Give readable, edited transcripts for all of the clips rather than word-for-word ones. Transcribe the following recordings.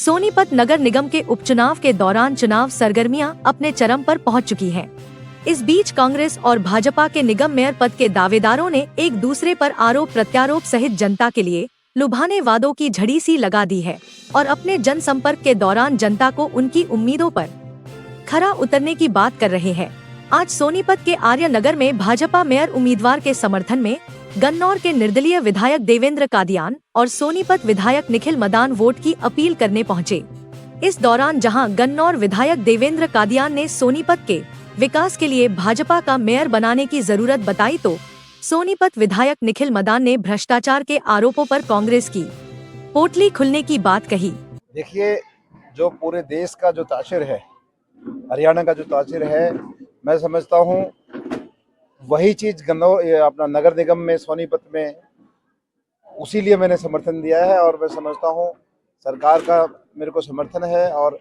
सोनीपत नगर निगम के उपचुनाव के दौरान चुनाव सरगर्मियां अपने चरम पर पहुंच चुकी हैं। इस बीच कांग्रेस और भाजपा के निगम मेयर पद के दावेदारों ने एक दूसरे पर आरोप प्रत्यारोप सहित जनता के लिए लुभाने वादों की झड़ी सी लगा दी है और अपने जनसंपर्क के दौरान जनता को उनकी उम्मीदों पर खरा उतरने की बात कर रहे हैं। आज सोनीपत के आर्य नगर में भाजपा मेयर उम्मीदवार के समर्थन में गन्नौर के निर्दलीय विधायक देवेंद्र कादियान और सोनीपत विधायक निखिल मदान वोट की अपील करने पहुंचे। इस दौरान जहां गन्नौर विधायक देवेंद्र कादियान ने सोनीपत के विकास के लिए भाजपा का मेयर बनाने की जरूरत बताई, तो सोनीपत विधायक निखिल मदान ने भ्रष्टाचार के आरोपों पर कांग्रेस की पोटली खुलने की बात कही। देखिए, जो पूरे देश का जो तासिर है, हरियाणा का जो तासिर है, मैं समझता हूँ वही चीज गन्नौर अपना नगर निगम में सोनीपत में उसी लिए मैंने समर्थन दिया है। और मैं समझता हूँ सरकार का मेरे को समर्थन है और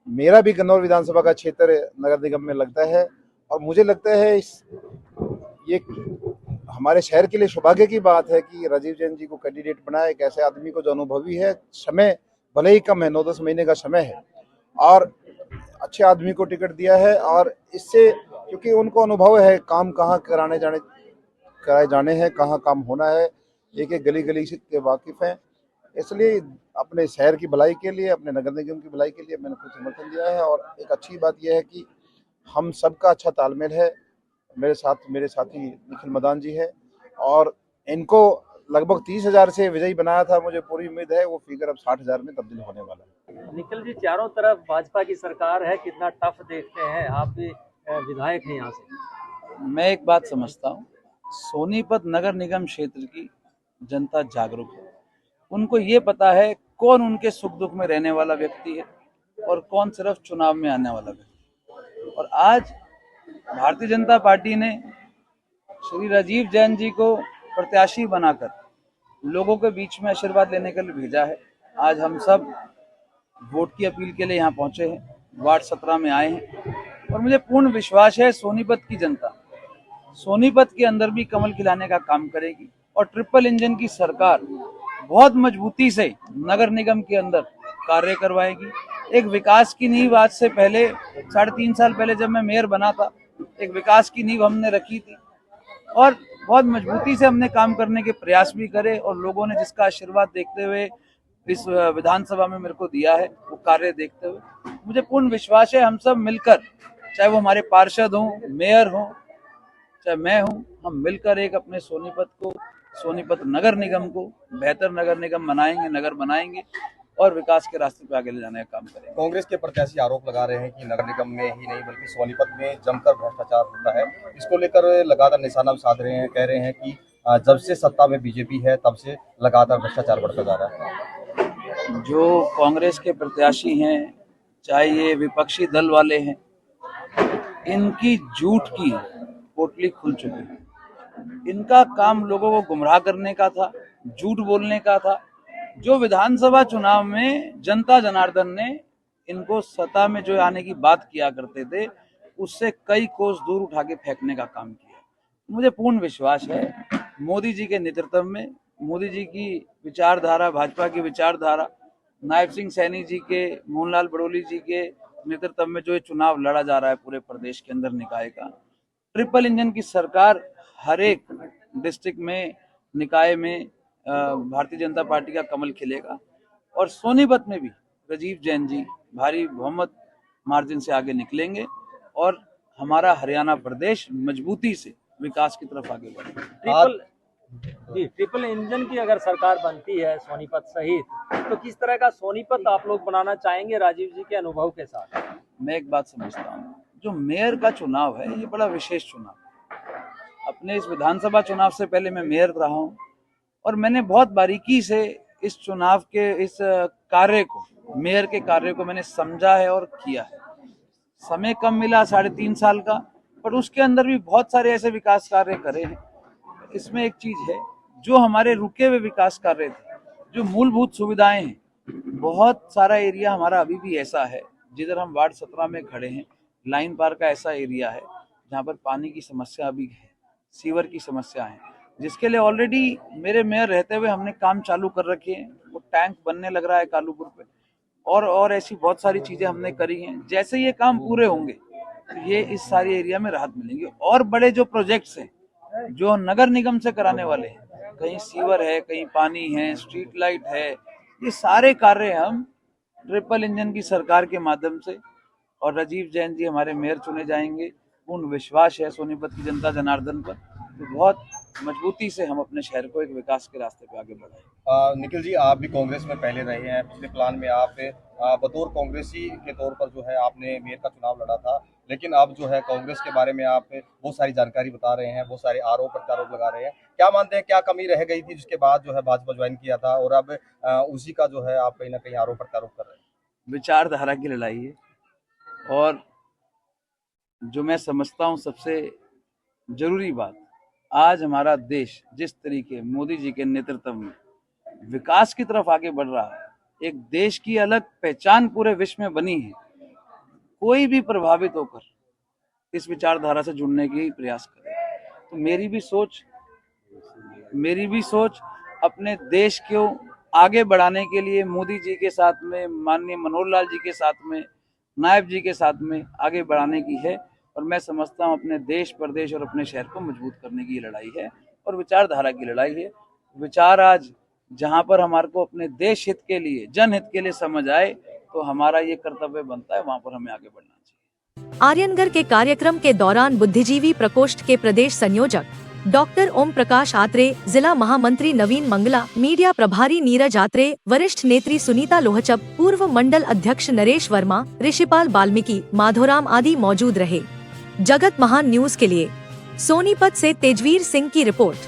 मेरा भी गन्नौर विधानसभा का क्षेत्र नगर निगम में लगता है। और मुझे लगता है ये हमारे शहर के लिए सौभाग्य की बात है कि राजीव जैन जी को कैंडिडेट बनाया, एक ऐसे आदमी को जो अनुभवी है, समय भले ही कम है, 9-10 महीने का समय है, और अच्छे आदमी को टिकट दिया है। और इससे क्योंकि उनको अनुभव है काम कहाँ कराए जाने हैं, कहाँ काम होना है, एक एक गली गली से के वाकिफ हैं, इसलिए अपने शहर की भलाई के लिए, अपने नगर निगम की भलाई के लिए मैंने खुद समर्थन दिया है। और एक अच्छी बात यह है कि हम सबका अच्छा तालमेल है। मेरे साथी निखिल मदान जी है और इनको लगभग 30,000 से विजयी बनाया था। मुझे पूरी उम्मीद है वो फिगर अब 60,000 में तब्दील होने वाला है। निखिल जी, चारों तरफ भाजपा की सरकार है, कितना टफ देखते हैं, आप भी विधायक हैं यहाँ से। मैं एक बात समझता हूँ, सोनीपत नगर निगम क्षेत्र की जनता जागरूक है। उनको ये पता है कौन उनके सुख दुख में रहने वाला व्यक्ति है और कौन सिर्फ चुनाव में आने वाला व्यक्ति। और आज भारतीय जनता पार्टी ने श्री राजीव जैन जी को प्रत्याशी बनाकर लोगों के बीच में आशीर्वाद लेने के लिए भेजा है। आज हम सब वोट की अपील के लिए यहाँ पहुंचे हैं, वार्ड 17 में आए हैं और मुझे पूर्ण विश्वास है सोनीपत की जनता सोनीपत के अंदर भी कमल खिलाने का काम करेगी और ट्रिपल इंजन की सरकार बहुत मजबूती से नगर निगम के अंदर कार्य करवाएगी। एक विकास की नींव आज से पहले 3.5 साल पहले जब मैं मेयर बना था, एक विकास की नींव हमने रखी थी और बहुत मजबूती से हमने काम करने के प्रयास भी करे और लोगों ने जिसका आशीर्वाद देखते हुए इस विधानसभा में मेरे को दिया है, वो कार्य देखते हुए मुझे पूर्ण विश्वास है हम सब मिलकर, चाहे वो हमारे पार्षद हों, मेयर हों, चाहे मैं हूं, हम मिलकर एक अपने सोनीपत नगर निगम को बेहतर नगर निगम बनाएंगे, नगर बनाएंगे और विकास के रास्ते पे आगे ले जाने का काम करेंगे। कांग्रेस के प्रत्याशी आरोप लगा रहे हैं कि नगर निगम में ही नहीं बल्कि सोनीपत में जमकर भ्रष्टाचार होता है। इसको लेकर लगातार निशाना साध रहे हैं, कह रहे हैं कि जब से सत्ता में बीजेपी है तब से लगातार भ्रष्टाचार बढ़ता जा रहा है। जो कांग्रेस के प्रत्याशी हैं, चाहे ये विपक्षी दल वाले हैं, इनकी झूठ की पोटली खुल चुकी है। इनका काम लोगों को गुमराह करने का था, झूठ बोलने का था। जो विधानसभा चुनाव में जनता जनार्दन ने इनको सत्ता में जो आने की बात किया करते थे, उससे कई कोस दूर उठा के फेंकने का काम किया। मुझे पूर्ण विश्वास है मोदी जी के नेतृत्व में, मोदी जी की विचारधारा, भाजपा की विचारधारा, नायब सिंह सैनी जी के, मोहनलाल बड़ोली जी के नेतृत्व में जो ये चुनाव लड़ा जा रहा है पूरे प्रदेश के अंदर निकाय का, ट्रिपल इंजन की सरकार हर एक डिस्ट्रिक्ट में, निकाय में भारतीय जनता पार्टी का कमल खिलेगा और सोनीपत में भी राजीव जैन जी भारी बहुमत मार्जिन से आगे निकलेंगे और हमारा हरियाणा प्रदेश मजबूती से विकास की तरफ आगे बढ़ेगा। ट्रिपल इंजन की अगर सरकार बनती है सोनीपत सहित, तो किस तरह का सोनीपत आप लोग बनाना चाहेंगे राजीव जी के अनुभव के साथ? मैं एक बात समझता हूँ, जो मेयर का चुनाव है ये बड़ा विशेष चुनाव। अपने इस विधानसभा चुनाव से पहले मैं मेयर रहा हूँ और मैंने बहुत बारीकी से इस चुनाव के इस कार्य को, मेयर के कार्य को मैंने समझा है और किया है। समय कम मिला 3.5 साल का, पर उसके अंदर भी बहुत सारे ऐसे विकास कार्य करे हैं। इसमें एक चीज है, जो हमारे रुके हुए विकास कार्य थे, जो मूलभूत सुविधाएं हैं, बहुत सारा एरिया हमारा अभी भी ऐसा है, जिधर हम वार्ड 17 में खड़े हैं, लाइन पार का ऐसा एरिया है जहाँ पर पानी की समस्या अभी है, सीवर की समस्या है, जिसके लिए ऑलरेडी मेरे मेयर रहते हुए हमने काम चालू कर रखे हैं। वो टैंक बनने लग रहा है कालूपुर पे, और ऐसी बहुत सारी चीजें हमने करी हैं। जैसे ये काम पूरे होंगे तो ये इस सारी एरिया में राहत मिलेंगी। और बड़े जो प्रोजेक्ट्स हैं जो नगर निगम से कराने वाले हैं, कहीं सीवर है, कहीं पानी है, स्ट्रीट लाइट है, ये सारे कार्य हम ट्रिपल इंजन की सरकार के माध्यम से, और राजीव जैन जी हमारे मेयर चुने जाएंगे। पूर्ण विश्वास है सोनीपत की जनता जनार्दन पर, तो बहुत मजबूती से हम अपने शहर को एक विकास के रास्ते पे आगे बढ़ाएंगे। निखिल जी, आप भी कांग्रेस में पहले रहे हैं। पिछले प्लान में आप बतौर कांग्रेसी के तौर पर जो है आपने मेयर का चुनाव लड़ा था, लेकिन अब जो है कांग्रेस के बारे में आप बहुत सारी जानकारी बता रहे हैं, बहुत सारे आरोप प्रत्यारोप लगा रहे हैं। क्या मानते हैं, क्या कमी रह गई थी जिसके बाद जो है भाजपा ज्वाइन किया था, और अब उसी का जो है आप कहीं ना कहीं आरोप प्रत्यारोप कर रहे हैं? विचारधारा की लड़ाई है, और जो मैं समझता हूँ सबसे जरूरी बात, आज हमारा देश जिस तरीके मोदी जी के नेतृत्व में विकास की तरफ आगे बढ़ रहा है, एक देश की अलग पहचान पूरे विश्व में बनी है। कोई भी प्रभावित होकर इस विचारधारा से जुड़ने की प्रयास करे, तो मेरी भी सोच अपने देश को आगे बढ़ाने के लिए मोदी जी के साथ में, माननीय मनोहर लाल जी के साथ में, नायब जी के साथ में आगे बढ़ाने की है। और मैं समझता हूँ अपने देश, प्रदेश और अपने शहर को मजबूत करने की लड़ाई है, और विचारधारा की लड़ाई है। विचार आज जहाँ पर हमारे को अपने देश हित के लिए, जनहित के लिए समझ आए, तो हमारा ये कर्तव्य बनता है, वहाँ पर हमें आगे बढ़ना चाहिए। आर्यनगर के कार्यक्रम के दौरान बुद्धिजीवी प्रकोष्ठ के प्रदेश संयोजक डॉक्टर ओम प्रकाश आत्रे, जिला महामंत्री नवीन मंगला, मीडिया प्रभारी नीरज आत्रे, वरिष्ठ नेत्री सुनीता लोहचप, पूर्व मंडल अध्यक्ष नरेश वर्मा, ऋषिपाल बाल्मीकि, माधोराम आदि मौजूद रहे। जगत महान न्यूज के लिए सोनीपत से तेजवीर सिंह की रिपोर्ट।